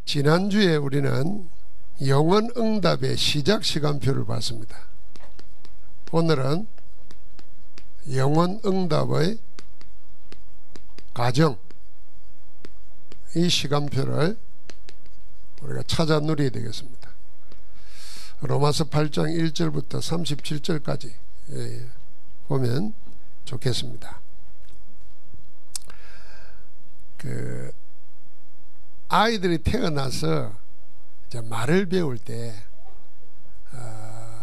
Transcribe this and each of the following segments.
지난주에 우리는 영혼응답의 시작 시간표를 봤습니다. 오늘은 영혼응답의 과정, 이 시간표를 우리가 찾아 누려야 되겠습니다. 로마서 8장 1절부터 37절까지 보면 좋겠습니다. 아이들이 태어나서 이제 말을 배울 때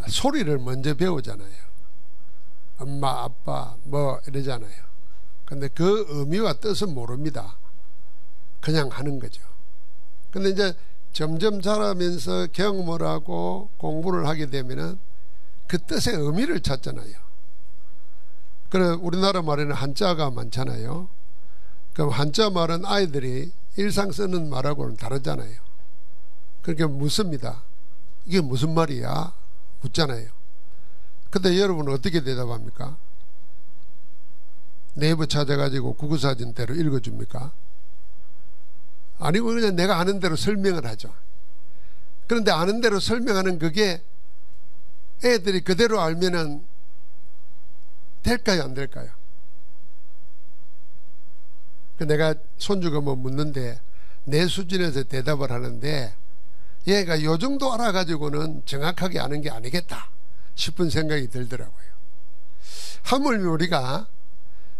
소리를 먼저 배우잖아요. 엄마, 아빠 뭐 이러잖아요. 근데 그 의미와 뜻은 모릅니다. 그냥 하는 거죠. 근데 이제 점점 자라면서 경험을 하고 공부를 하게 되면은 그 뜻의 의미를 찾잖아요. 그래 우리나라 말에는 한자가 많잖아요. 그럼 한자 말은 아이들이 일상 쓰는 말하고는 다르잖아요. 그러니까 묻습니다. 이게 무슨 말이야? 묻잖아요. 근데 여러분은 어떻게 대답합니까? 네이버 찾아가지고 구구사진대로 읽어줍니까? 아니고 그냥 내가 아는 대로 설명을 하죠. 그런데 아는 대로 설명하는 그게 애들이 그대로 알면은 될까요? 안 될까요? 내가 손주가 뭐 묻는데 내 수준에서 대답을 하는데 얘가 요 정도 알아가지고는 정확하게 아는 게 아니겠다 싶은 생각이 들더라고요. 하물며 우리가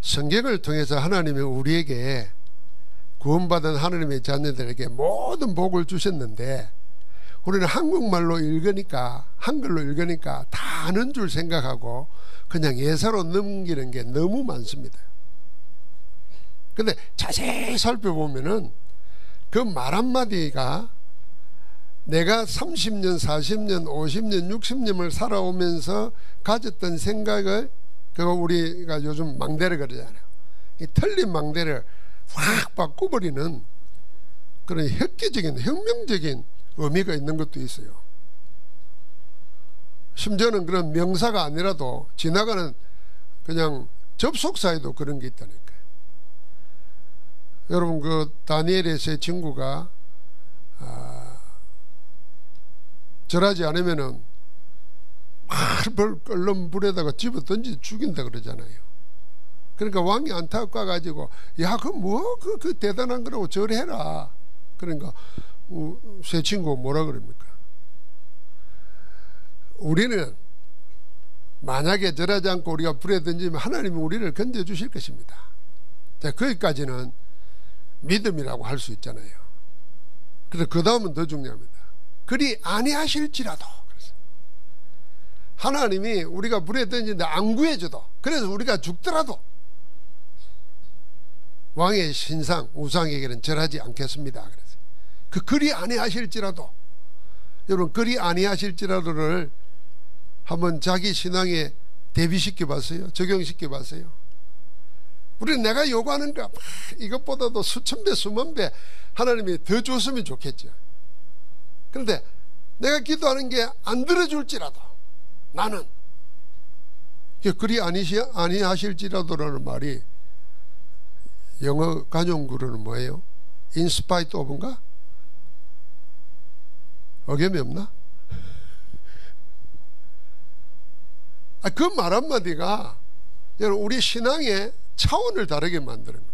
성경을 통해서 하나님이 우리에게 구원받은 하나님의 자녀들에게 모든 복을 주셨는데 우리는 한국말로 읽으니까 한글로 읽으니까 다 아는 줄 생각하고 그냥 예사로 넘기는 게 너무 많습니다. 근데 자세히 살펴보면은 그 말 한마디가 내가 30년, 40년, 50년, 60년을 살아오면서 가졌던 생각을 그거 우리가 요즘 망대를 그러잖아요. 이 틀린 망대를 확 바꿔버리는 그런 획기적인 혁명적인 의미가 있는 것도 있어요. 심지어는 그런 명사가 아니라도 지나가는 그냥 접속사에도 그런 게 있다니까요. 여러분 그 다니엘의 세 친구가 절하지 않으면은 끓는 불에다가 집어 던지 죽인다 그러잖아요. 그러니까 왕이 안타까 가지고 야 그 뭐 그 대단한 거라고 절해라. 그러니까 세 친구가 뭐라 그럽니까? 우리는 만약에 절하지 않고 우리가 불에 던지면 하나님은 우리를 건져 주실 것입니다. 자, 거기까지는 믿음이라고 할 수 있잖아요. 그래서 그 다음은 더 중요합니다. 그리 아니하실지라도 하나님이 우리가 불에 던지는데 안 구해줘도 그래서 우리가 죽더라도 왕의 신상 우상에게는 절하지 않겠습니다. 그래서 그리 아니하실지라도 여러분 그리 아니하실지라도를 한번 자기 신앙에 대비시켜 봤어요? 적용시켜 봤어요? 우리는 내가 요구하는 거 이것보다도 수천 배 수만 배 하나님이 더 줬으면 좋겠죠. 그런데 내가 기도하는 게 안 들어줄지라도 나는 그리 아니하실지라도라는 말이 영어 관용구로는 뭐예요? In spite of인가? 어감이 없나? 그 말 한마디가 여러분 우리 신앙의 차원을 다르게 만드는 겁니다.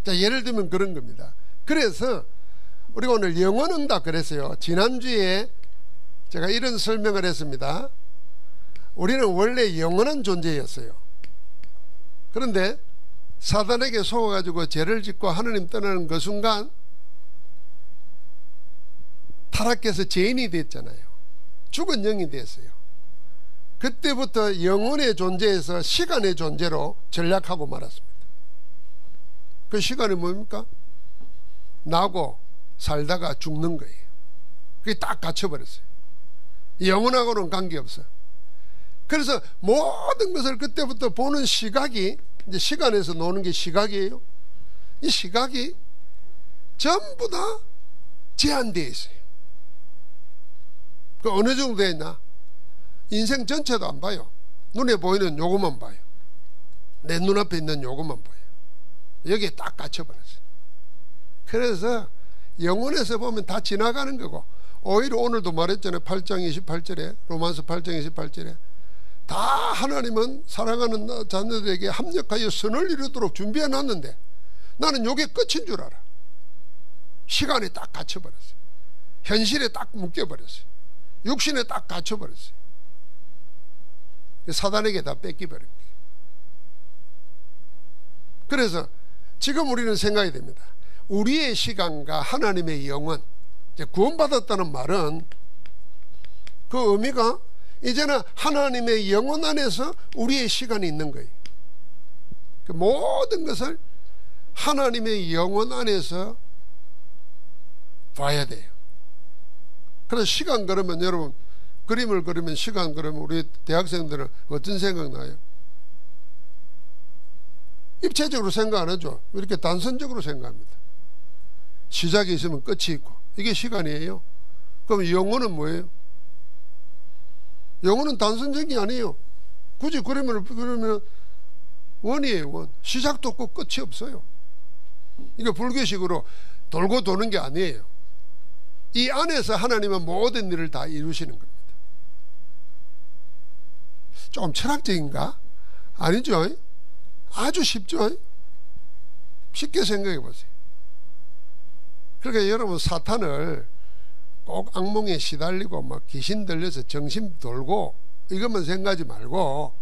자, 예를 들면 그런 겁니다. 그래서 우리가 오늘 영혼응답 그랬어요. 지난주에 제가 이런 설명을 했습니다. 우리는 원래 영원한 존재였어요. 그런데 사단에게 속아가지고 죄를 짓고 하나님 떠나는 그 순간 타락해서 죄인이 됐잖아요. 죽은 영이 됐어요. 그때부터 영혼의 존재에서 시간의 존재로 전락하고 말았습니다. 그 시간이 뭡니까? 나고 살다가 죽는 거예요. 그게 딱 갇혀버렸어요. 영혼하고는 관계없어요. 그래서 모든 것을 그때부터 보는 시각이 이제 시간에서 노는 게 시각이에요. 이 시각이 전부 다 제한되어 있어요. 그 어느 정도 되어 있나? 인생 전체도 안 봐요. 눈에 보이는 요것만 봐요. 내 눈앞에 있는 요것만 봐요. 여기에 딱 갇혀버렸어요. 그래서 영혼에서 보면 다 지나가는 거고, 오히려 오늘도 말했잖아요. 8장 28절에, 로마서 8장 28절에 다 하나님은 사랑하는 자녀들에게 합력하여 선을 이루도록 준비해 놨는데 나는 요게 끝인 줄 알아. 시간에 딱 갇혀버렸어요. 현실에 딱 묶여버렸어요. 육신에 딱 갇혀버렸어요. 사단에게 다 뺏기버린 거예요. 그래서 지금 우리는 생각이 됩니다. 우리의 시간과 하나님의 영혼, 구원받았다는 말은 그 의미가 이제는 하나님의 영혼 안에서 우리의 시간이 있는 거예요. 그 모든 것을 하나님의 영혼 안에서 봐야 돼요. 그래서 시간 그러면 여러분 그림을 그리면 시간 그러면 우리 대학생들은 어떤 생각 나요? 입체적으로 생각 안 하죠. 이렇게 단선적으로 생각합니다. 시작이 있으면 끝이 있고 이게 시간이에요. 그럼 영혼은 뭐예요? 영혼은 단선적이 아니에요. 굳이 그림을 그리면 원이에요. 원. 시작도 없고 끝이 없어요. 이게 불교식으로 돌고 도는 게 아니에요. 이 안에서 하나님은 모든 일을 다 이루시는 겁니다. 좀 철학적인가? 아니죠. 아주 쉽죠. 쉽게 생각해 보세요. 그러니까 여러분 사탄을 꼭 악몽에 시달리고 막 귀신 들려서 정신 돌고 이것만 생각하지 말고,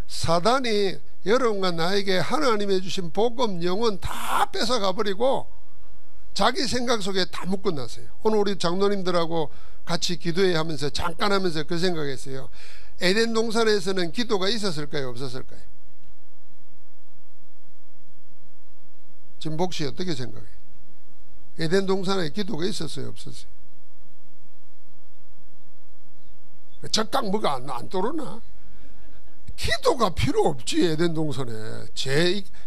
사단이 여러분과 나에게 하나님의 주신 복음 영혼 다 뺏어가 버리고 자기 생각 속에 다 묶어놨어요. 오늘 우리 장로님들하고 같이 기도회 하면서 잠깐 하면서 그 생각했어요. 에덴 동산에서는 기도가 있었을까요? 없었을까요? 진복씨 어떻게 생각해요? 에덴 동산에 기도가 있었어요? 없었어요? 적각 뭐가 안 떠오르나? 기도가 필요 없지. 에덴 동산에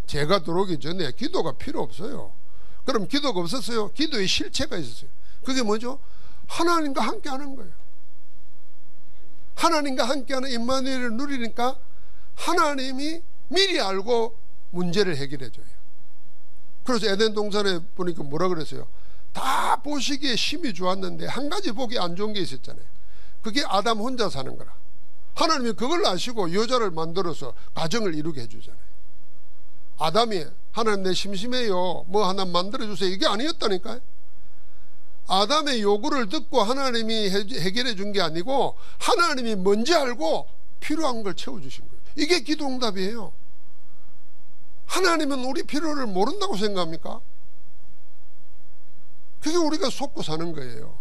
죄가 들어오기 전에 기도가 필요 없어요. 그럼 기도가 없었어요? 기도의 실체가 있었어요. 그게 뭐죠? 하나님과 함께 하는 거예요. 하나님과 함께하는 임마누엘을 누리니까 하나님이 미리 알고 문제를 해결해 줘요. 그래서 에덴 동산에 보니까 뭐라 그랬어요? 다 보시기에 심히 좋았는데 한 가지 보기 안 좋은 게 있었잖아요. 그게 아담 혼자 사는 거라. 하나님이 그걸 아시고 여자를 만들어서 가정을 이루게 해주잖아요. 아담이 하나님 내 심심해요, 뭐 하나 만들어주세요, 이게 아니었다니까요. 아담의 요구를 듣고 하나님이 해결해 준 게 아니고 하나님이 뭔지 알고 필요한 걸 채워주신 거예요. 이게 기도응답이에요. 하나님은 우리 필요를 모른다고 생각합니까? 그게 우리가 속고 사는 거예요.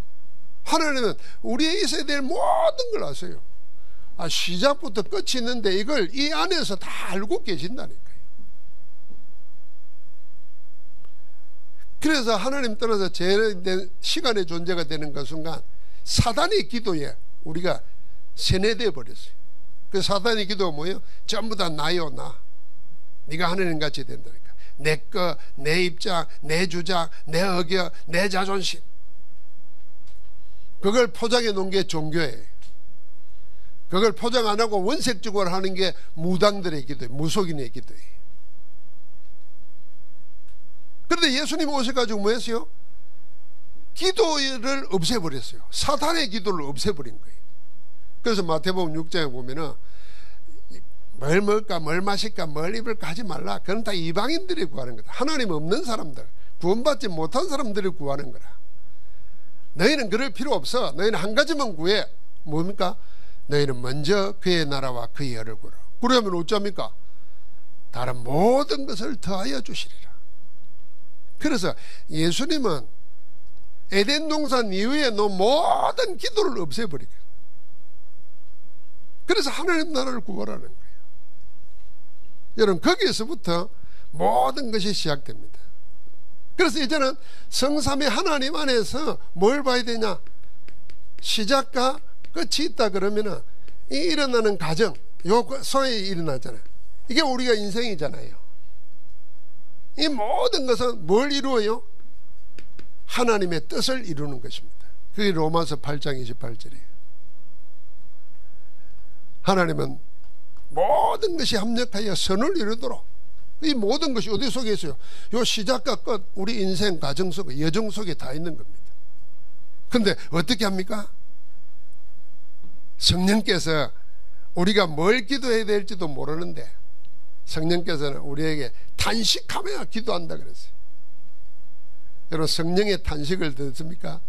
하나님은 우리의 있어야 될 모든 걸 아세요. 시작부터 끝이 있는데 이걸 이 안에서 다 알고 계신다니까요. 그래서 하나님 떠나서 제외된 시간의 존재가 되는 그 순간 사단의 기도에 우리가 세뇌되어 버렸어요. 그 사단의 기도가 뭐예요? 전부 다 나요, 나. 네가 하나님같이 된다니까. 내 거, 내 입장, 내 주장, 내 의견, 내 자존심. 그걸 포장해 놓은 게 종교예요. 그걸 포장 안 하고 원색적으로 하는 게 무당들의 기도예요. 무속인의 기도예요. 그런데 예수님 오셔가지고 뭐 했어요? 기도를 없애버렸어요. 사탄의 기도를 없애버린 거예요. 그래서 마태복음 6장에 보면은 뭘 먹을까, 뭘 마실까, 뭘 입을까 하지 말라. 그건 다 이방인들이 구하는 거다. 하나님 없는 사람들, 구원받지 못한 사람들이 구하는 거라. 너희는 그럴 필요 없어. 너희는 한 가지만 구해. 뭡니까? 너희는 먼저 그의 나라와 그의 의를 구하라. 그러면 어쩝니까? 다른 모든 것을 더하여 주시리라. 그래서 예수님은 에덴 동산 이후에 너 모든 기도를 없애버리고, 그래서 하나님 나라를 구하라는 거예요. 여러분, 거기에서부터 모든 것이 시작됩니다. 그래서 이제는 성삼위 하나님 안에서 뭘 봐야 되냐? 시작과 끝이 있다 그러면은 이 일어나는 과정, 요 소위 일어나잖아요. 이게 우리가 인생이잖아요. 이 모든 것은 뭘 이루어요? 하나님의 뜻을 이루는 것입니다. 그게 로마서 8장 28절이에요. 하나님은 모든 것이 합력하여 선을 이루도록, 이 모든 것이 어디 속에 있어요? 요 시작과 끝, 우리 인생 가정 속에, 여정 속에 다 있는 겁니다. 근데 어떻게 합니까? 성령께서 우리가 뭘 기도해야 될지도 모르는데 성령께서는 우리에게 탄식하며 기도한다 그랬어요. 여러분, 성령의 탄식을 듣습니까?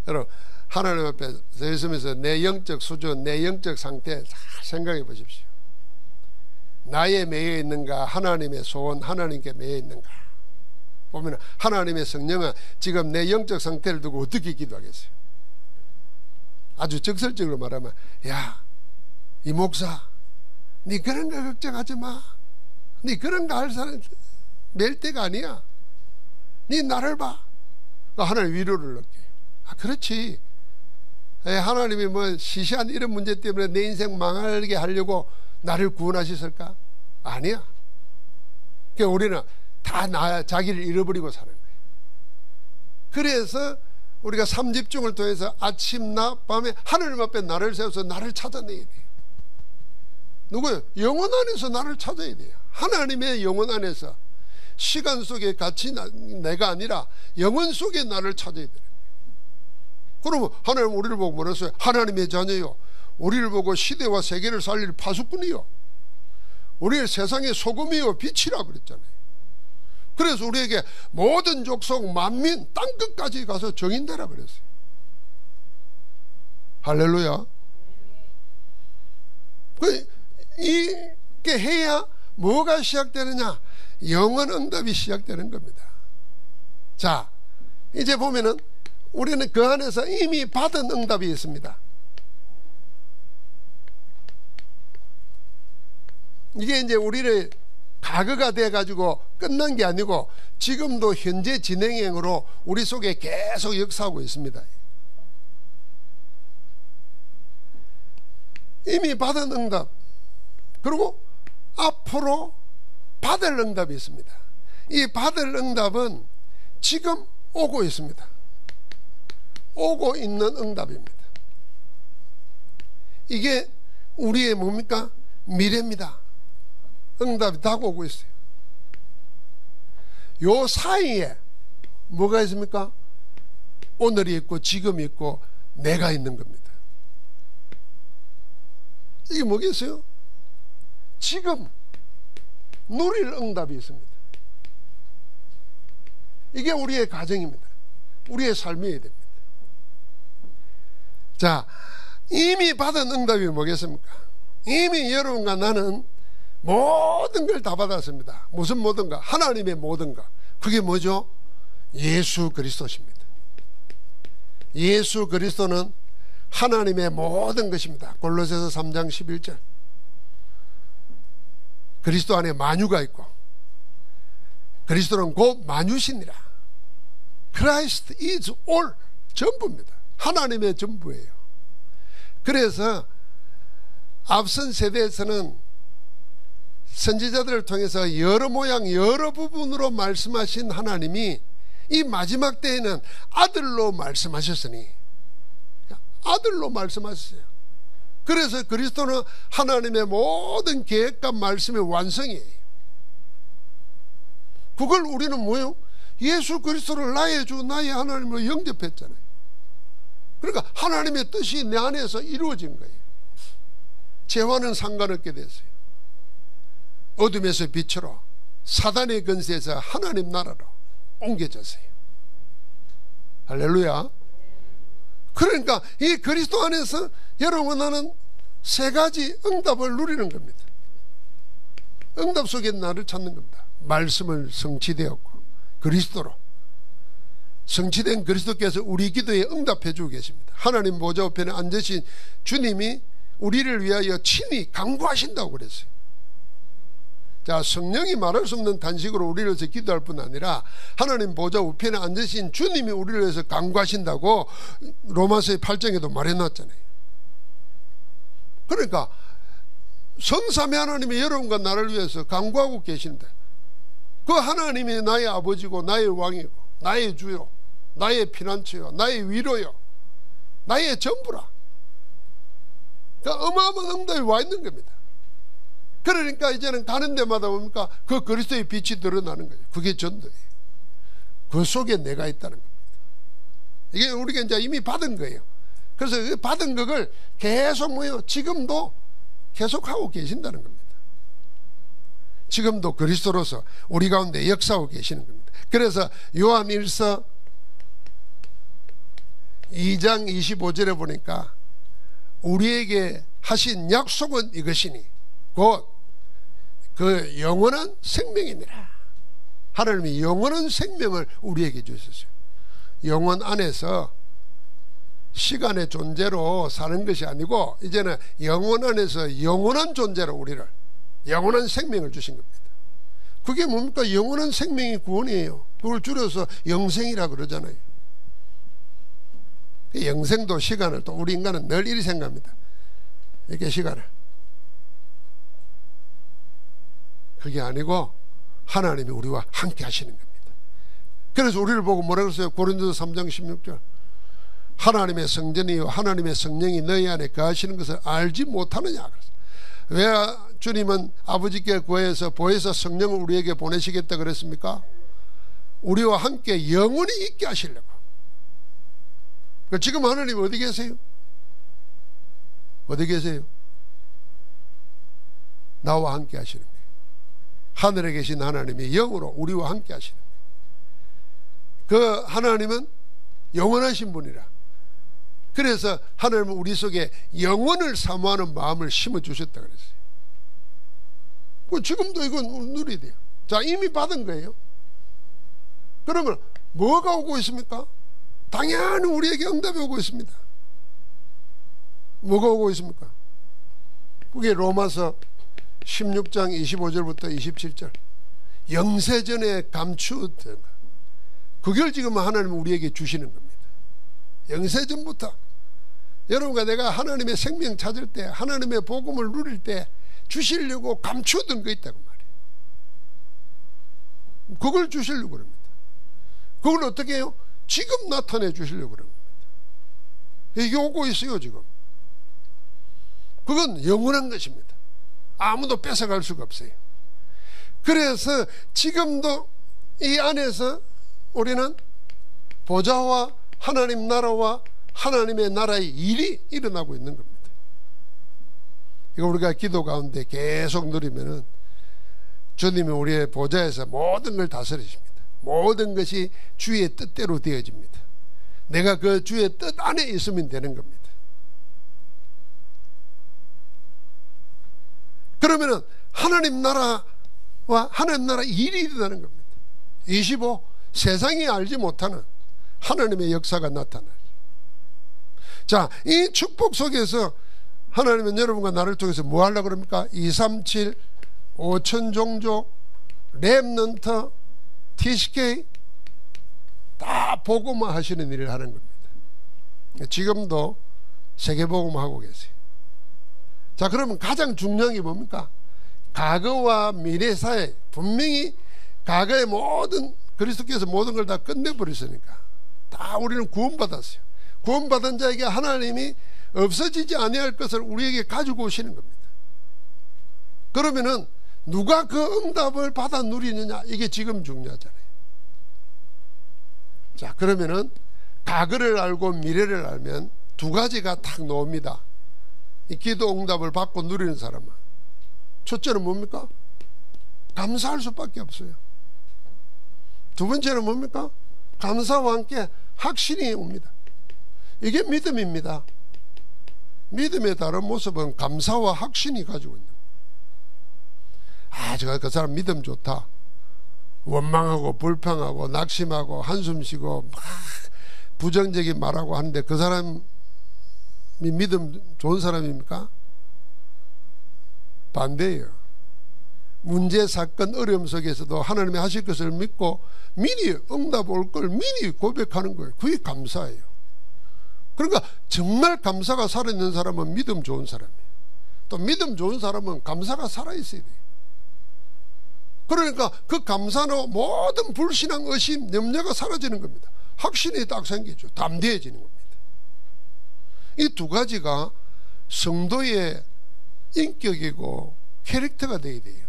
여러분, 하나님 앞에 서 있으면서 내 영적 수준, 내 영적 상태 잘 생각해 보십시오. 나에 매여 있는가, 하나님의 소원, 하나님께 매여 있는가. 보면 하나님의 성령은 지금 내 영적 상태를 두고 어떻게 기도하겠어요? 아주 적설적으로 말하면, 야, 이 목사, 네 그런 거 걱정하지 마. 네 그런 거 할 사람 낼 때가 아니야. 네 나를 봐. 하나님 위로를 얻게. 아, 그렇지. 하나님이 뭐 시시한 이런 문제 때문에 내 인생 망하게 하려고 나를 구원하셨을까? 아니야. 그러니까 우리는 다 자기를 잃어버리고 사는 거예요. 그래서 우리가 삼집중을 통해서 아침, 낮, 밤에 하나님 앞에 나를 세워서 나를 찾아내야 돼요. 누구요? 영혼 안에서 나를 찾아야 돼요. 하나님의 영혼 안에서, 시간 속에 같이 내가 아니라 영혼 속에 나를 찾아야 돼요. 그러면 하나님 우리를 보고 뭐라 했어요? 하나님의 자녀요, 우리를 보고 시대와 세계를 살릴 파수꾼이요, 우리의 세상의 소금이요 빛이라 그랬잖아요. 그래서 우리에게 모든 족속 만민 땅끝까지 가서 정인되라 그랬어요. 할렐루야. 이게 해야 뭐가 시작되느냐? 영원 응답이 시작되는 겁니다. 자, 이제 보면은 우리는 그 안에서 이미 받은 응답이 있습니다. 이게 이제 우리를 과거가 돼가지고 끝난 게 아니고 지금도 현재 진행형으로 우리 속에 계속 역사하고 있습니다. 이미 받은 응답, 그리고 앞으로 받을 응답이 있습니다. 이 받을 응답은 지금 오고 있습니다. 오고 있는 응답입니다. 이게 우리의 뭡니까? 미래입니다. 응답이 다가오고 있어요. 요 사이에 뭐가 있습니까? 오늘이 있고 지금이 있고 내가 있는 겁니다. 이게 뭐겠어요? 지금 누릴 응답이 있습니다. 이게 우리의 가정입니다. 우리의 삶이어야 됩니다. 자, 이미 받은 응답이 뭐겠습니까? 이미 여러분과 나는 모든 걸 다 받았습니다. 무슨 모든 것? 하나님의 모든 것. 그게 뭐죠? 예수 그리스도십니다. 예수 그리스도는 하나님의 모든 것입니다. 골로새서 3장 11절. 그리스도 안에 만유가 있고 그리스도는 곧 만유시니라. Christ is all. 전부입니다. 하나님의 전부예요. 그래서 앞선 세대에서는 선지자들을 통해서 여러 모양 여러 부분으로 말씀하신 하나님이 이 마지막 때에는 아들로 말씀하셨으니, 아들로 말씀하셨어요. 그래서 그리스도는 하나님의 모든 계획과 말씀의 완성이에요. 그걸 우리는 뭐예요? 예수 그리스도를 나의 주 나의 하나님으로 영접했잖아요. 그러니까 하나님의 뜻이 내 안에서 이루어진 거예요. 죄와는 상관없게 됐어요. 어둠에서 빛으로, 사단의 권세에서 하나님 나라로 옮겨졌어요. 할렐루야. 그러니까 이 그리스도 안에서 여러분 나는 세 가지 응답을 누리는 겁니다. 응답 속에 나를 찾는 겁니다. 말씀을 성취되었고 그리스도로 성취된 그리스도께서 우리 기도에 응답해 주고 계십니다. 하나님 보좌 우편에 앉으신 주님이 우리를 위하여 친히 간구하신다고 그랬어요. 자, 성령이 말할 수 없는 단식으로 우리를 위해서 기도할 뿐 아니라 하나님 보좌 우편에 앉으신 주님이 우리를 위해서 간구하신다고 로마서 8장에도 말해놨잖아요. 그러니까 성삼위 하나님이 여러분과 나를 위해서 간구하고 계신데, 그 하나님이 나의 아버지고 나의 왕이고 나의 주요 나의 피난처요 나의 위로요 나의 전부라. 그러니까 어마어마한 응답이 와 있는 겁니다. 그러니까 이제는 가는 데마다 뭡니까? 그 그리스도의 빛이 드러나는 거예요. 그게 전도예요. 그 속에 내가 있다는 겁니다. 이게 우리가 이제 이미 받은 거예요. 그래서 그 받은 것을 계속 뭐요? 지금도 계속 하고 계신다는 겁니다. 지금도 그리스도로서 우리 가운데 역사하고 계시는 겁니다. 그래서 요한 1서 2장 25절에 보니까 우리에게 하신 약속은 이것이니 곧 그 영원한 생명이니라. 하나님이 영원한 생명을 우리에게 주셨어요. 영원 안에서 시간의 존재로 사는 것이 아니고 이제는 영원 안에서 영원한 존재로 우리를 영원한 생명을 주신 겁니다. 그게 뭡니까? 영원한 생명이 구원이에요. 그걸 줄여서 영생이라 그러잖아요. 영생도 시간을 또 우리 인간은 늘 이리 생각합니다. 이렇게 시간을. 그게 아니고 하나님이 우리와 함께 하시는 겁니다. 그래서 우리를 보고 뭐라 그랬어요? 고린도서 3장 16절 하나님의 성전이요 하나님의 성령이 너희 안에 거하시는 것을 알지 못하느냐 그랬어요. 왜 주님은 아버지께 구해서 보혜사 성령을 우리에게 보내시겠다 그랬습니까? 우리와 함께 영원히 있게 하시려고. 지금 하나님 어디 계세요? 어디 계세요? 나와 함께 하시는 거예요. 하늘에 계신 하나님이 영으로 우리와 함께 하시는 거예요. 그 하나님은 영원하신 분이라. 그래서 하나님은 우리 속에 영원을 사모하는 마음을 심어주셨다 그랬어요. 지금도 이건 누려야 돼요. 자, 이미 받은 거예요. 그러면 뭐가 오고 있습니까? 당연히 우리에게 응답이 오고 있습니다. 뭐가 오고 있습니까? 그게 로마서 16장 25절부터 27절 영세전에 감추었던 것, 그걸 지금 하나님은 우리에게 주시는 겁니다. 영세전부터 여러분과 내가 하나님의 생명 찾을 때, 하나님의 복음을 누릴 때 주시려고 감추었던 거 있다고 말이에요. 그걸 주시려고 그럽니다. 그걸 어떻게 해요? 지금 나타내 주시려고 그럽니다. 이게 오고 있어요. 지금 그건 영원한 것입니다. 아무도 뺏어갈 수가 없어요. 그래서 지금도 이 안에서 우리는 보좌와 하나님 나라와 하나님의 나라의 일이 일어나고 있는 겁니다. 이거 우리가 기도 가운데 계속 누리면은 주님이 우리의 보좌에서 모든 걸 다스리십니다. 모든 것이 주의 뜻대로 되어집니다. 내가 그 주의 뜻 안에 있으면 되는 겁니다. 그러면은 하나님 나라와 하나님 나라 일이 일어나는 겁니다. 25. 세상이 알지 못하는 하나님의 역사가 나타나요. 자, 이 축복 속에서 하나님은 여러분과 나를 통해서 뭐 하려고 그럽니까? 237 5천 종족 렘넌트 TCK 다 복음화 하시는 일을 하는 겁니다. 지금도 세계복음화 하고 계세요. 자, 그러면 가장 중요한 게 뭡니까? 과거와 미래 사회, 분명히 과거의 모든 그리스도께서 모든 걸 다 끝내버리시니까 다 우리는 구원받았어요. 구원받은 자에게 하나님이 없어지지 아니할 것을 우리에게 가지고 오시는 겁니다. 그러면은 누가 그 응답을 받아 누리느냐, 이게 지금 중요하잖아요. 자, 그러면은 과거를 알고 미래를 알면 두 가지가 딱 나옵니다. 이 기도 응답을 받고 누리는 사람은 첫째는 뭡니까? 감사할 수밖에 없어요. 두 번째는 뭡니까? 감사와 함께 확신이 옵니다. 이게 믿음입니다. 믿음의 다른 모습은 감사와 확신이 가지고 있는 거예요. 아, 제가 그 사람 믿음 좋다. 원망하고 불평하고 낙심하고 한숨 쉬고 막 부정적인 말하고 하는데 그 사람이 믿음 좋은 사람입니까? 반대예요. 문제, 사건, 어려움 속에서도 하나님이 하실 것을 믿고 미리 응답 올 걸 미리 고백하는 거예요. 그게 감사예요. 그러니까 정말 감사가 살아있는 사람은 믿음 좋은 사람이에요. 또 믿음 좋은 사람은 감사가 살아있어야 돼요. 그러니까 그 감사로 모든 불신앙, 의심, 염려가 사라지는 겁니다. 확신이 딱 생기죠. 담대해지는 겁니다. 이 두 가지가 성도의 인격이고 캐릭터가 되어야 돼요.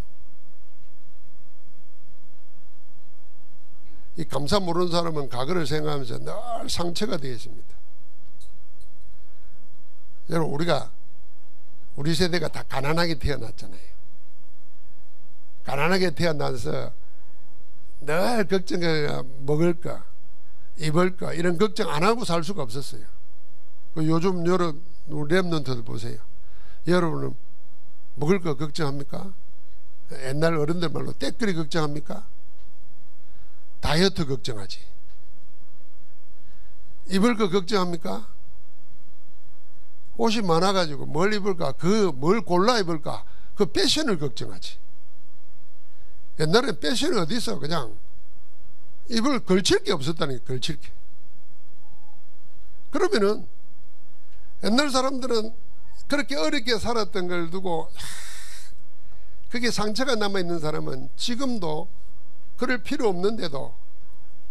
이 감사 모르는 사람은 과거를 생각하면서 늘 상처가 되어 있습니다. 여러분, 우리 세대가 다 가난하게 태어났잖아요. 가난하게 태어나서 늘 걱정해. 먹을 거, 입을 거, 이런 걱정 안 하고 살 수가 없었어요. 요즘 여러분 랩런트들 보세요. 여러분은 먹을 거 걱정합니까? 옛날 어른들 말로 떼거리 걱정합니까? 다이어트 걱정하지. 입을 거 걱정합니까? 옷이 많아가지고 뭘 입을까, 뭘 골라 입을까, 그 패션을 걱정하지. 옛날에 패션이 어디 있어? 그냥 입을 걸칠 게 없었다니까. 걸칠 게. 그러면은 옛날 사람들은 그렇게 어렵게 살았던 걸 두고 그게 상처가 남아있는 사람은 지금도 그럴 필요 없는데도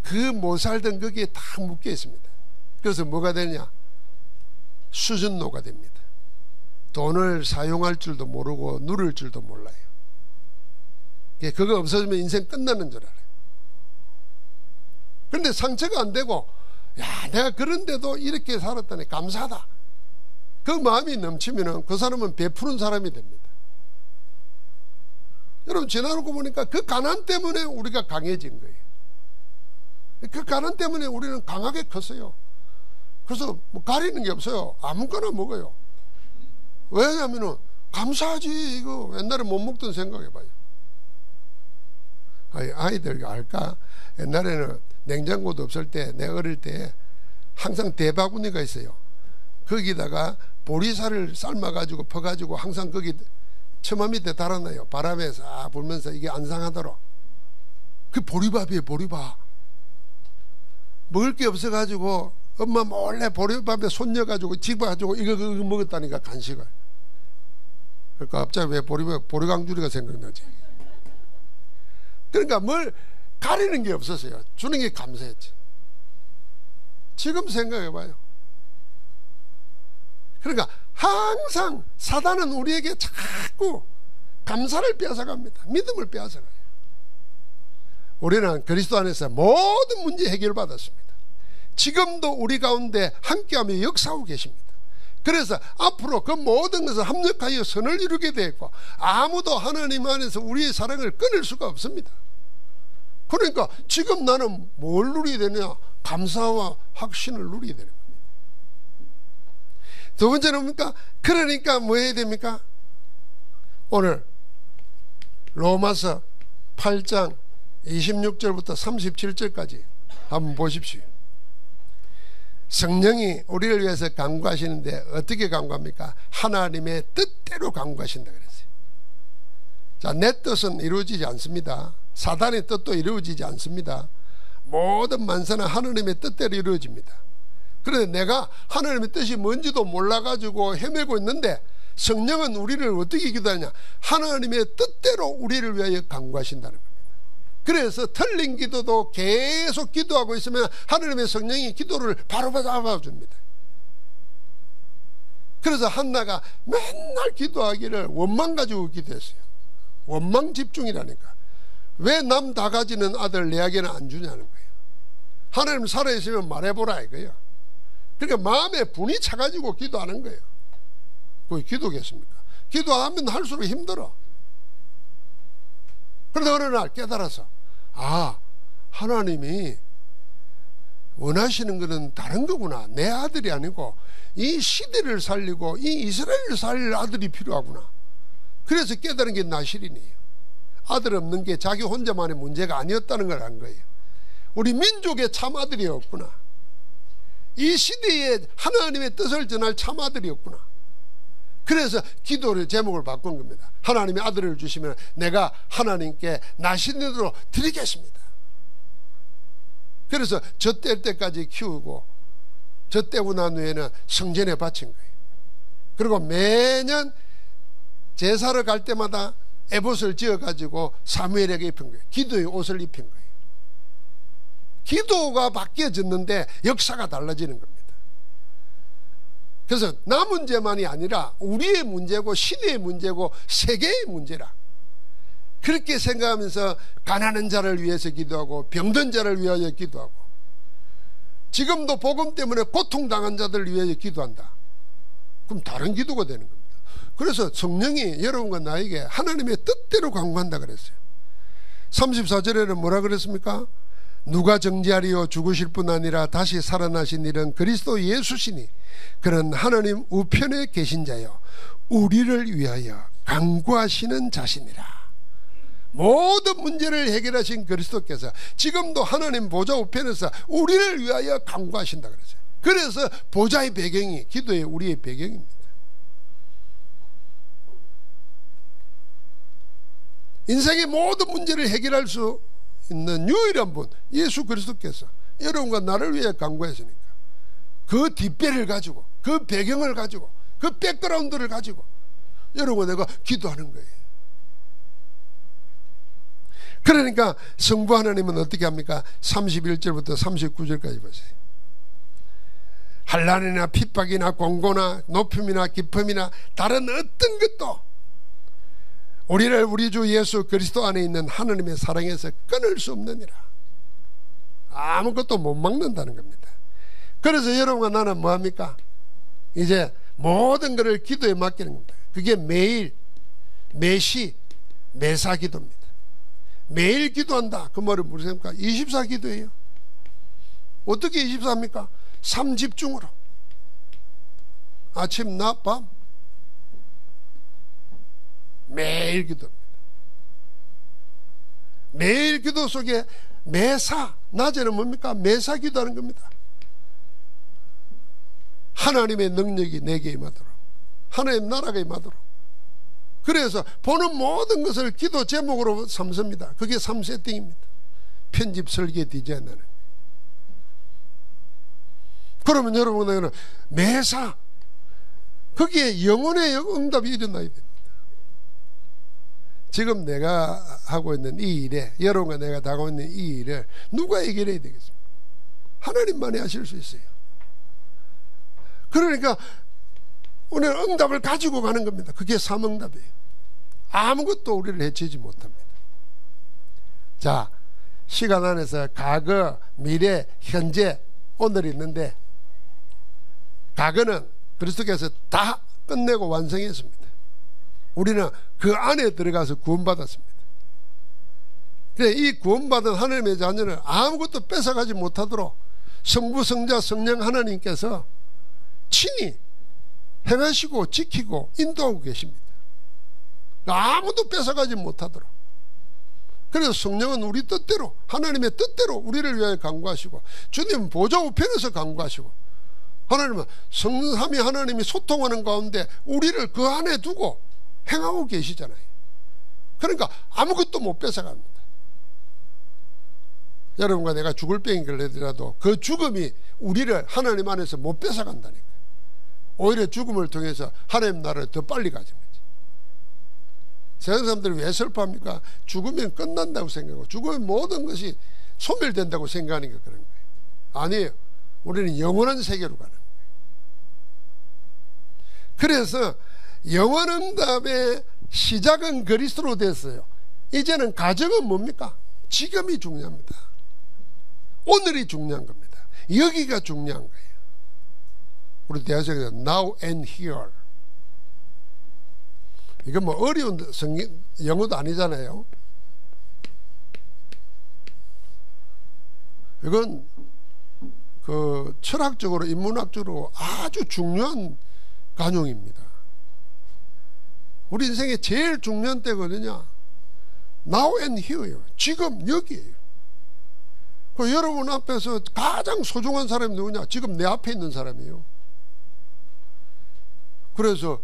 그 못 살던 거기에 다 묶여 있습니다. 그래서 뭐가 되냐? 수준노가 됩니다. 돈을 사용할 줄도 모르고 누릴 줄도 몰라요. 그거 없어지면 인생 끝나는 줄 알아요. 그런데 상처가 안 되고, 야, 내가 그런데도 이렇게 살았다니 감사하다, 그 마음이 넘치면은 그 사람은 베푸는 사람이 됩니다. 여러분, 지나고 보니까 그 가난 때문에 우리가 강해진 거예요. 그 가난 때문에 우리는 강하게 컸어요. 그래서 뭐 가리는 게 없어요. 아무거나 먹어요. 왜냐면은 감사하지. 이거 옛날에 못 먹던 생각해봐요. 아이들 알까? 옛날에는 냉장고도 없을 때, 내가 어릴 때 항상 대바구니가 있어요. 거기다가 보리살을 삶아가지고 퍼가지고 항상 거기 처마 밑에 달아놔요. 바람에 싹 불면서 이게 안 상하도록. 그 보리밥이에요. 보리밥. 먹을 게 없어가지고 엄마 몰래 보리밥에 손녀가지고 집어가지고 이거 먹었다니까, 간식을. 그러니까 갑자기 왜 보리강주리가 생각나지? 그러니까 뭘 가리는 게 없었어요. 주는 게 감사했지. 지금 생각해봐요. 그러니까 항상 사단은 우리에게 자꾸 감사를 빼앗아갑니다. 믿음을 빼앗아가요. 우리는 그리스도 안에서 모든 문제 해결받았습니다. 지금도 우리 가운데 함께하며 역사하고 계십니다. 그래서 앞으로 그 모든 것을 합력하여 선을 이루게 되고, 아무도 하나님 안에서 우리의 사랑을 끊을 수가 없습니다. 그러니까 지금 나는 뭘 누리게 되냐? 감사와 확신을 누리게 되는 겁니다. 두 번째는 뭡니까? 그러니까 뭐 해야 됩니까? 오늘 로마서 8장 26절부터 37절까지 한번 보십시오. 성령이 우리를 위해서 간구하시는데 어떻게 간구합니까? 하나님의 뜻대로 간구하신다 그랬어요. 자, 내 뜻은 이루어지지 않습니다. 사단의 뜻도 이루어지지 않습니다. 모든 만사는 하나님의 뜻대로 이루어집니다. 그런데 내가 하나님의 뜻이 뭔지도 몰라가지고 헤매고 있는데, 성령은 우리를 어떻게 기도하냐? 하나님의 뜻대로 우리를 위하여 간구하신다는 겁니다. 그래서 틀린 기도도 계속 기도하고 있으면 하나님의 성령이 기도를 바로 잡아줍니다. 그래서 한나가 맨날 기도하기를 원망 가지고 기도했어요. 원망 집중이라니까. 왜 남 다 가지는 아들 내에게는 안 주냐는 거예요. 하나님 살아있으면 말해보라 이거예요. 그러니까 마음에 분이 차가지고 기도하는 거예요. 그게 기도겠습니까? 기도하면 할수록 힘들어. 그런데 어느 날 깨달아서, 하나님이 원하시는 것은 다른 거구나. 내 아들이 아니고 이 시대를 살리고 이 이스라엘을 살릴 아들이 필요하구나. 그래서 깨달은 게 나실인이에요. 아들 없는 게 자기 혼자만의 문제가 아니었다는 걸 안 거예요. 우리 민족의 참 아들이 없구나. 이 시대에 하나님의 뜻을 전할 참 아들이 없구나. 그래서 기도를 제목을 바꾼 겁니다. 하나님의 아들을 주시면 내가 하나님께 나신으로 드리겠습니다. 그래서 젖될 때까지 키우고, 젖되고 난 후에는 성전에 바친 거예요. 그리고 매년 제사를 갈 때마다 에봇을 지어가지고 사무엘에게 입힌 거예요. 기도의 옷을 입힌 거예요. 기도가 바뀌어졌는데 역사가 달라지는 겁니다. 그래서 나 문제만이 아니라 우리의 문제고 시대의 문제고 세계의 문제라. 그렇게 생각하면서 가난한 자를 위해서 기도하고 병든 자를 위하여 기도하고 지금도 복음 때문에 고통당한 자들을 위하여 기도한다. 그럼 다른 기도가 되는 겁니다. 그래서 성령이 여러분과 나에게 하나님의 뜻대로 강구한다 그랬어요. 34절에는 뭐라 그랬습니까? 누가 정죄하리요? 죽으실 뿐 아니라 다시 살아나신 일은 그리스도 예수시니 그는 하나님 우편에 계신 자요 우리를 위하여 강구하시는 자신이라. 모든 문제를 해결하신 그리스도께서 지금도 하나님 보좌 우편에서 우리를 위하여 강구하신다 그랬어요. 그래서 보좌의 배경이 기도의 우리의 배경입니다. 인생의 모든 문제를 해결할 수 있는 유일한 분 예수 그리스도께서 여러분과 나를 위해 강구하시니까 그 뒷배를 가지고 그 배경을 가지고 그 백그라운드를 가지고 여러분과 내가 기도하는 거예요. 그러니까 성부 하나님은 어떻게 합니까? 31절부터 39절까지 보세요. 환난이나 핍박이나 공고나 높음이나 깊음이나 다른 어떤 것도 우리를 우리 주 예수 그리스도 안에 있는 하나님의 사랑에서 끊을 수 없느니라. 아무것도 못 막는다는 겁니다. 그래서 여러분과 나는 뭐합니까? 이제 모든 것을 기도에 맡기는 겁니다. 그게 매일 매시 매사 기도입니다. 매일 기도한다. 그 말은 무엇입니까? 24 기도예요. 어떻게 24입니까? 3집중으로 아침 낮 밤 매일 기도입니다. 매일 기도 속에 매사, 낮에는 뭡니까? 매사 기도하는 겁니다. 하나님의 능력이 내게 임하도록, 하나님 나라가 임하도록. 그래서 보는 모든 것을 기도 제목으로 삼습니다. 그게 3세팅입니다. 편집, 설계, 디자인하는. 그러면 여러분은 매사 거기에 영혼의 응답이 일어나야 됩니다. 지금 내가 하고 있는 이 일에, 여러분과 내가 하고 있는 이 일을 누가 해결해야 되겠습니까? 하나님만이 하실 수 있어요. 그러니까 오늘 응답을 가지고 가는 겁니다. 그게 삼응답이에요. 아무것도 우리를 해치지 못합니다. 자, 시간 안에서 과거, 미래, 현재, 오늘이 있는데 과거는 그리스도께서 다 끝내고 완성했습니다. 우리는 그 안에 들어가서 구원받았습니다. 그래, 이 구원받은 하나님의 자녀는 아무것도 뺏어가지 못하도록 성부, 성자, 성령 하나님께서 친히 행하시고 지키고 인도하고 계십니다. 아무도 뺏어가지 못하도록. 그래서 성령은 우리 뜻대로, 하나님의 뜻대로 우리를 위하여 강구하시고, 주님 보좌 우편에서 강구하시고, 하나님은 성삼위 하나님이 소통하는 가운데 우리를 그 안에 두고 행하고 계시잖아요. 그러니까 아무것도 못 뺏어갑니다. 여러분과 내가 죽을 병이 걸리더라도 그 죽음이 우리를 하나님 안에서 못 뺏어간다니까. 오히려 죽음을 통해서 하나님 나라를 더 빨리 가진 거지. 세상 사람들이 왜 슬퍼합니까? 죽으면 끝난다고 생각하고 죽으면 모든 것이 소멸된다고 생각하니까 그런 거예요. 아니에요. 우리는 영원한 세계로 가는 거예요. 그래서 영원 응답의 시작은 그리스도로 됐어요. 이제는 가정은 뭡니까? 지금이 중요합니다. 오늘이 중요한 겁니다. 여기가 중요한 거예요. 우리 대학생들 now and here. 이건 뭐 어려운 영어도 아니잖아요. 이건 그 철학적으로 인문학적으로 아주 중요한 간용입니다. 우리 인생의 제일 중요한 때거든요. now and here예요. 지금 여기예요. 그 여러분 앞에서 가장 소중한 사람이 누구냐? 지금 내 앞에 있는 사람이에요. 그래서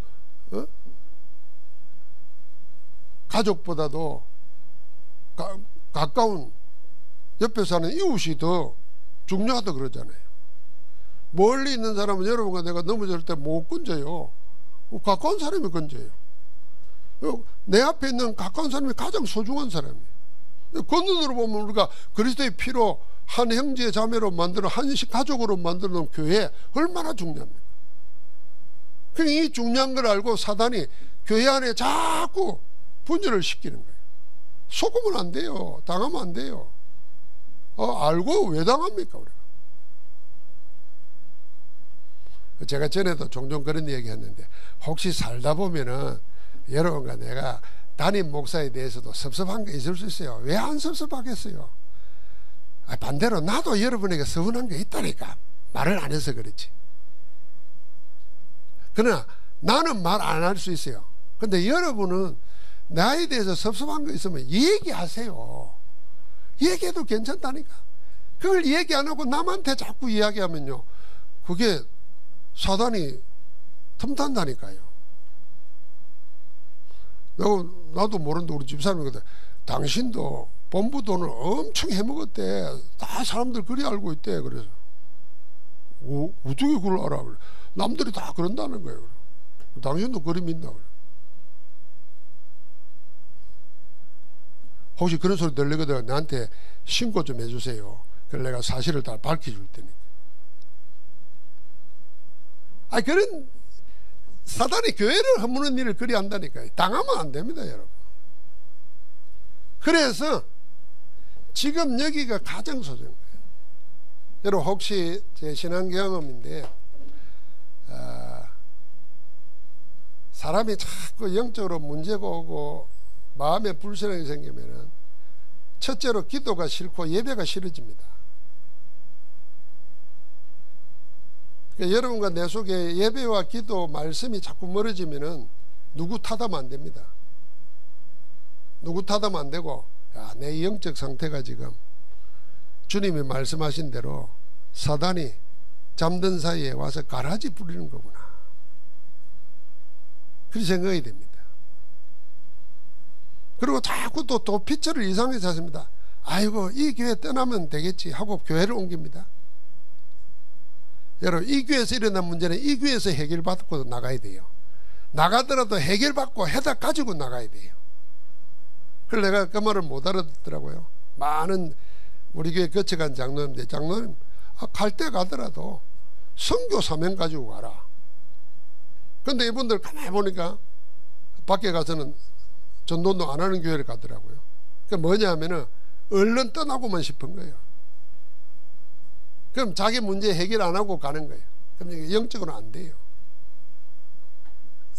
가족보다도 가까운 옆에 사는 이웃이 더 중요하다 그러잖아요. 멀리 있는 사람은 여러분과 내가 넘어질 때 못 건져요. 가까운 사람이 건져요. 내 앞에 있는 가까운 사람이 가장 소중한 사람이에요. 그 눈으로 보면 우리가 그리스도의 피로 한 형제 자매로 만들어 한 가족으로 만들어 놓은 교회 얼마나 중요합니까? 이 중요한 걸 알고 사단이 교회 안에 자꾸 분열을 시키는 거예요. 속으면 안 돼요. 당하면 안 돼요. 알고 왜 당합니까 우리가? 제가 전에도 종종 그런 얘기 했는데, 혹시 살다 보면은 여러분과 내가 담임 목사에 대해서도 섭섭한 게 있을 수 있어요. 왜 안 섭섭하겠어요? 반대로 나도 여러분에게 서운한 게 있다니까. 말을 안 해서 그렇지. 그러나 나는 말 안 할 수 있어요. 근데 여러분은 나에 대해서 섭섭한 거 있으면 얘기하세요. 얘기해도 괜찮다니까. 그걸 얘기 안 하고 남한테 자꾸 이야기하면요, 그게 사단이 틈탄다니까요. 나도 모르는데 우리 집사람이거든. 당신도 본부 돈을 엄청 해먹었대. 다 사람들 그리 알고 있대. 그래서 어떻게 그걸 알아? 남들이 다 그런다는 거예요. 당신도 그리 믿나? 혹시 그런 소리 들리거든 나한테 신고 좀 해주세요. 그래 내가 사실을 다 밝혀줄 테니까. 그런 사단이 교회를 허무는 일을 그리 한다니까요. 당하면 안 됩니다, 여러분. 그래서 지금 여기가 가장 소중한 거예요. 여러분 혹시 제 신앙 경험인데, 사람이 자꾸 영적으로 문제가 오고 마음에 불편함이 생기면은 첫째로 기도가 싫고 예배가 싫어집니다. 그러니까 여러분과 내 속에 예배와 기도 말씀이 자꾸 멀어지면은 누구 탓하면 안 됩니다. 누구 탓하면 안 되고, 내 영적 상태가 지금 주님이 말씀하신 대로 사단이 잠든 사이에 와서 가라지 부리는 거구나, 그렇게 생각이 됩니다. 그리고 자꾸 또 피처를 이상하게 찾습니다. 아이고 이 교회 떠나면 되겠지 하고 교회를 옮깁니다. 여러분, 이 교회에서 일어난 문제는 이 교회에서 해결받고 나가야 돼요. 나가더라도 해결받고 해답 가지고 나가야 돼요. 그래서 내가 그 말을 못 알아듣더라고요. 많은 우리 교회 거쳐간 장로님들, 장로님 갈 때 가더라도 선교 사명 가지고 가라. 근데 이분들 가만히 보니까 밖에 가서는 전도운동 안 하는 교회를 가더라고요. 그게 뭐냐 하면은 얼른 떠나고만 싶은 거예요. 그럼 자기 문제 해결 안 하고 가는 거예요. 그럼 영적으로 안 돼요.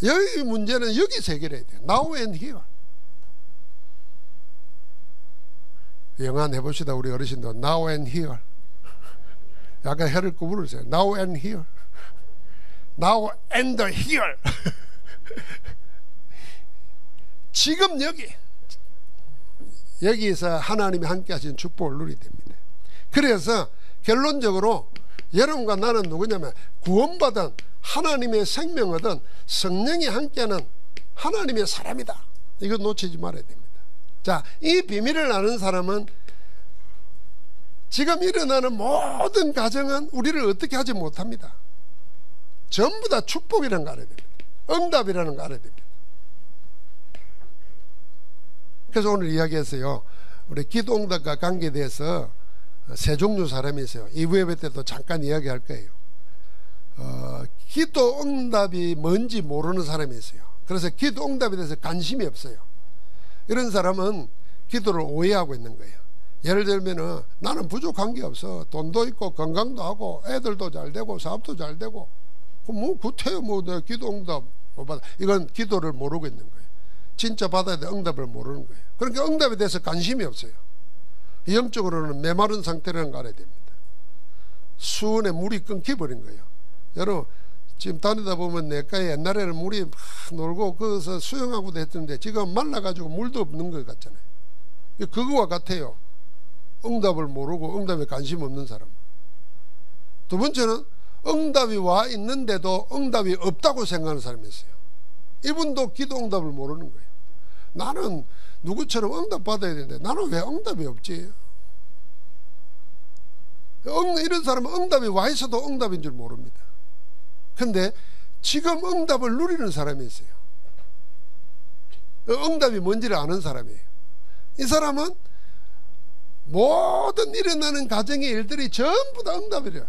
여기 문제는 여기서 해결해야 돼요. Now and here. 영화 해봅시다. 우리 어르신들 Now and here. 약간 혀를 구부르세요. Now and here. Now and here. 지금 여기에서 하나님이 함께 하신 축복을 누리게 됩니다. 그래서 결론적으로 여러분과 나는 누구냐면 구원받은 하나님의 생명 얻은 성령이 함께하는 하나님의 사람이다. 이거 놓치지 말아야 됩니다. 자, 이 비밀을 아는 사람은 지금 일어나는 모든 가정은 우리를 어떻게 하지 못합니다. 전부 다 축복이라는 거 알아야 됩니다. 응답이라는 거 알아야 됩니다. 그래서 오늘 이야기했어요. 우리 기도 응답과 관계에 대해서 세 종류 사람이 있어요. 2부 예배 때도 잠깐 이야기할 거예요. 기도 응답이 뭔지 모르는 사람이 있어요. 그래서 기도 응답에 대해서 관심이 없어요. 이런 사람은 기도를 오해하고 있는 거예요. 예를 들면은 나는 부족한 게 없어. 돈도 있고 건강도 하고 애들도 잘 되고 사업도 잘 되고 뭐 구태여 뭐 내가 기도 응답 못 받아. 이건 기도를 모르고 있는 거예요. 진짜 받아야 될 응답을 모르는 거예요. 그러니까 응답에 대해서 관심이 없어요. 영적으로는 메마른 상태라는 걸 알아야 됩니다. 수은에 물이 끊겨버린 거예요. 여러분 지금 다니다 보면 내과에 옛날에는 물이 막 놀고 거기서 수영하고도 했던데 지금 말라가지고 물도 없는 것 같잖아요. 그거와 같아요. 응답을 모르고 응답에 관심 없는 사람. 두 번째는 응답이 와 있는데도 응답이 없다고 생각하는 사람이 있어요. 이분도 기도 응답을 모르는 거예요. 나는 누구처럼 응답 받아야 되는데 나는 왜 응답이 없지? 이런 사람은 응답이 와 있어도 응답인 줄 모릅니다. 근데 지금 응답을 누리는 사람이 있어요. 응답이 뭔지를 아는 사람이에요. 이 사람은 모든 일어나는 가정의 일들이 전부 다 응답이래요.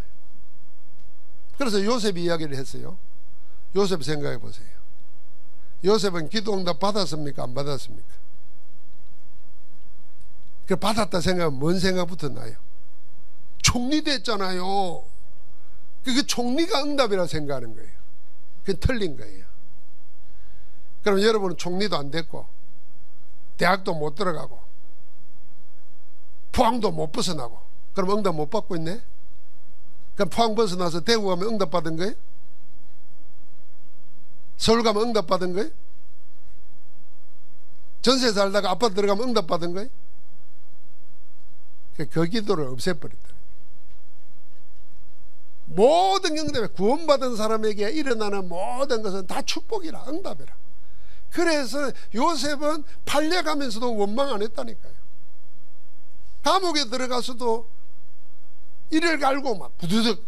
그래서 요셉이 이야기를 했어요. 요셉 생각해 보세요. 요셉은 기도응답 받았습니까? 안 받았습니까? 그 받았다 생각하면 뭔 생각부터 나요? 총리 됐잖아요. 그 총리가 응답이라 생각하는 거예요. 그게 틀린 거예요. 그럼 여러분은 총리도 안 됐고 대학도 못 들어가고 포항도 못 벗어나고 그럼 응답 못 받고 있네? 그럼 포항 벗어나서 대구 가면 응답 받은 거예요? 서울 가면 응답 받은 거예요? 전세 살다가 아파트 들어가면 응답 받은 거예요? 그 기도를 없애버렸다. 모든 응답에 구원받은 사람에게 일어나는 모든 것은 다 축복이라, 응답이라. 그래서 요셉은 팔려가면서도 원망 안 했다니까요. 감옥에 들어가서도 이를 갈고 막 부두득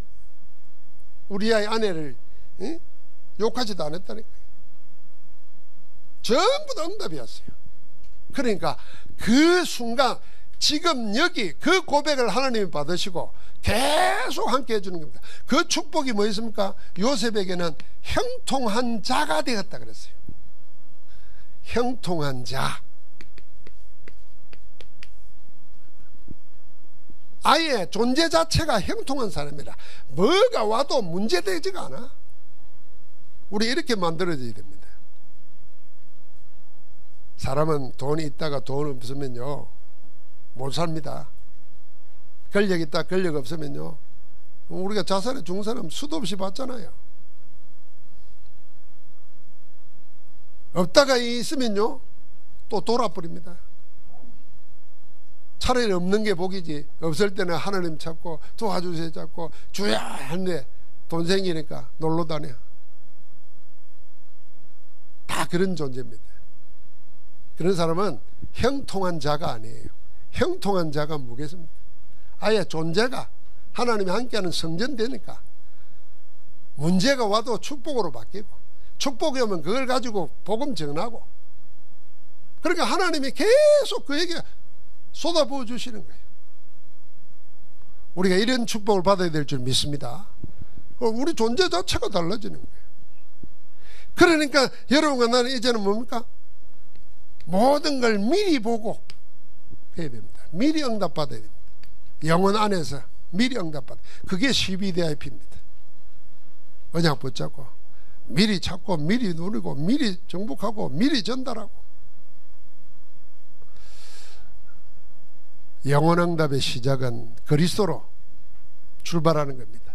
우리 아이 아내를 욕하지도 않았다니까요. 전부 다 응답이었어요. 그러니까 그 순간 지금 여기 그 고백을 하나님이 받으시고 계속 함께 해주는 겁니다. 그 축복이 뭐 있습니까? 요셉에게는 형통한 자가 되었다 그랬어요. 형통한 자. 아예 존재 자체가 형통한 사람이라 뭐가 와도 문제되지가 않아. 우리 이렇게 만들어져야 됩니다. 사람은 돈이 있다가 돈 없으면요 못 삽니다. 권력 있다 권력 없으면요 우리가 자살에 죽은 사람 수도 없이 봤잖아요. 없다가 있으면요 또 돌아버립니다. 차라리 없는 게 복이지. 없을 때는 하나님 찾고 도와주세요 찾고 주야 하는데 돈 생기니까 놀러 다녀. 다 그런 존재입니다. 그런 사람은 형통한 자가 아니에요. 형통한 자가 뭐겠습니까? 아예 존재가 하나님이 함께하는 성전되니까 문제가 와도 축복으로 바뀌고 축복이 오면 그걸 가지고 복음 전하고 그러니까 하나님이 계속 그에게 쏟아부어 주시는 거예요. 우리가 이런 축복을 받아야 될 줄 믿습니다. 우리 존재 자체가 달라지는 거예요. 그러니까 여러분과 나는 이제는 뭡니까? 모든 걸 미리 보고 해야 됩니다. 미리 응답받아야 됩니다. 영혼 안에서 미리 응답받아. 그게 CBDIP입니다. 언약 붙잡고 미리 찾고 미리 누리고 미리 정복하고 미리 전달하고. 영혼 응답의 시작은 그리스도로 출발하는 겁니다.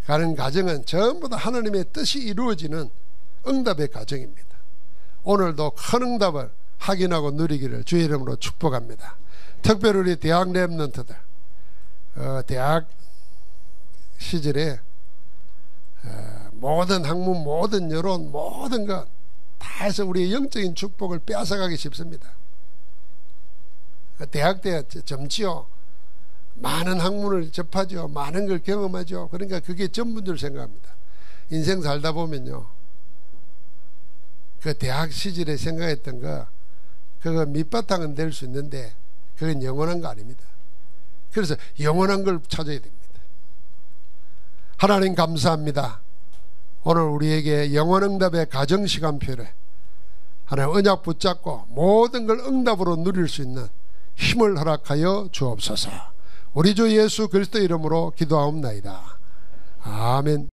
가는 과정은 전부 다 하나님의 뜻이 이루어지는 응답의 과정입니다. 오늘도 큰 응답을 확인하고 누리기를 주의 이름으로 축복합니다. 특별히 우리 대학 랩런트들 대학 시절에 모든 학문 모든 여론 모든 것 다 해서 우리의 영적인 축복을 빼앗아가기 쉽습니다. 대학 때 점치요 많은 학문을 접하죠. 많은 걸 경험하죠. 그러니까 그게 전부인 줄 생각합니다. 인생 살다 보면요 그 대학 시절에 생각했던 거 그거 밑바탕은 될 수 있는데 그건 영원한 거 아닙니다. 그래서 영원한 걸 찾아야 됩니다. 하나님 감사합니다. 오늘 우리에게 영원 응답의 가정시간표를 하나님 언약 붙잡고 모든 걸 응답으로 누릴 수 있는 힘을 허락하여 주옵소서. 우리 주 예수 그리스도 이름으로 기도하옵나이다. 아멘.